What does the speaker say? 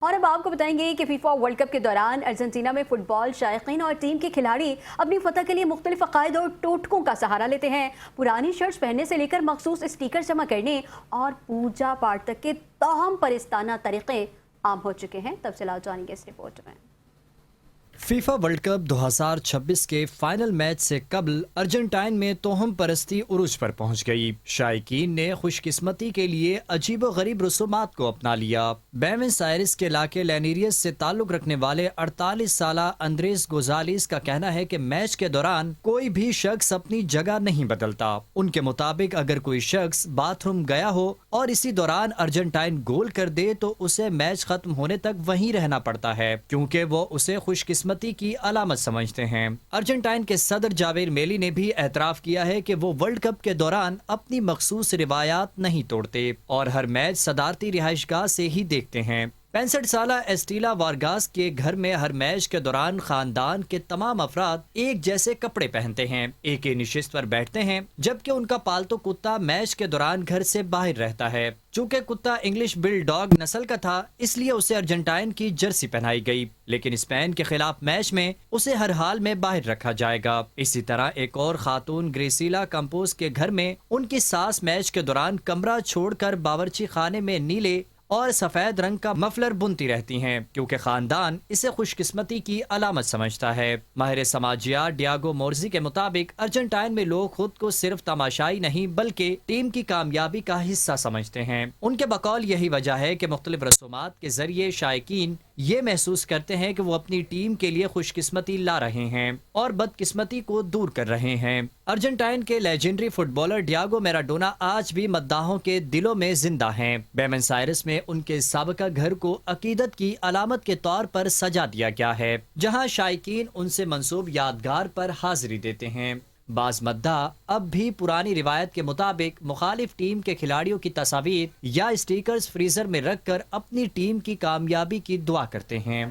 اور اب آپ کو بتائیں گے کہ فیفا ورلڈ کپ کے دوران ارجنٹینا میں فٹ بال شائقین اور ٹیم کے کھلاڑی اپنی فتح کے لیے مختلف عقائد اور ٹوٹکوں کا سہارا لیتے ہیں۔ پرانی شرٹس پہننے سے لے کر مخصوص اسٹیکر جمع کرنے اور پوجا پاٹ تک کے توہم پرستانہ طریقے عام ہو چکے ہیں۔ تفصیلات جانیں گے اس رپورٹ میں۔ فیفا ورلڈ کپ 2026 کے فائنل میچ سے قبل ارجنٹائن میں توہم پرستی عروج پر پہنچ گئی۔ شائقین نے خوش قسمتی کے لیے عجیب و غریب رسومات کو اپنا لیا۔ بیونس آئرس کے علاقے لینیریس سے تعلق رکھنے والے 48 سالہ اندریس گوزالیس کا کہنا ہے کہ میچ کے دوران کوئی بھی شخص اپنی جگہ نہیں بدلتا۔ ان کے مطابق اگر کوئی شخص باتھ روم گیا ہو اور اسی دوران ارجنٹائن گول کر دے تو اسے میچ ختم ہونے تک وہیں رہنا پڑتا ہے، کیونکہ وہ اسے خوش قسمتی کی علامت سمجھتے ہیں۔ ارجنٹائن کے صدر جاویر میلی نے بھی اعتراف کیا ہے کہ وہ ورلڈ کپ کے دوران اپنی مخصوص روایات نہیں توڑتے اور ہر میچ صدارتی رہائش گاہ سے ہی دیکھتے ہیں۔ 65 سالہ ایسٹیلا وارگاس کے گھر میں ہر میچ کے دوران خاندان کے تمام افراد ایک جیسے کپڑے پہنتے ہیں، ایک ہی نشست پر بیٹھتے ہیں، جبکہ ان کا پالتو کتا میچ کے دوران گھر سے باہر رہتا ہے۔ چونکہ کتا انگلش بل ڈاگ نسل کا تھا، اس لیے اسے ارجنٹائن کی جرسی پہنائی گئی، لیکن اسپین کے خلاف میچ میں اسے ہر حال میں باہر رکھا جائے گا۔ اسی طرح ایک اور خاتون گریسیلا کمپوز کے گھر میں ان کی ساس میچ کے دوران کمرہ چھوڑ کر باورچی خانے میں نیلے اور سفید رنگ کا مفلر بنتی رہتی ہیں، کیونکہ خاندان اسے خوش قسمتی کی علامت سمجھتا ہے۔ ماہر سماجیات ڈیاگو مورزی کے مطابق ارجنٹائن میں لوگ خود کو صرف تماشائی نہیں بلکہ ٹیم کی کامیابی کا حصہ سمجھتے ہیں۔ ان کے بقول یہی وجہ ہے کہ مختلف رسومات کے ذریعے شائقین یہ محسوس کرتے ہیں کہ وہ اپنی ٹیم کے لیے خوش قسمتی لا رہے ہیں اور بدقسمتی کو دور کر رہے ہیں۔ ارجنٹائن کے legendary fit bowler Diego Maradona آج بھی مداحوں کے دلوں میں زندہ ہیں۔ بیونس آئرس میں ان کے سابقہ گھر کو عقیدت کی علامت کے طور پر سجا دیا گیا ہے، جہاں شائقین ان سے منسوب یادگار پر حاضری دیتے ہیں۔ بعض مداح اب بھی پرانی روایت کے مطابق مخالف ٹیم کے کھلاڑیوں کی تصاویر یا اسٹیکرز فریزر میں رکھ کر اپنی ٹیم کی کامیابی کی دعا کرتے ہیں۔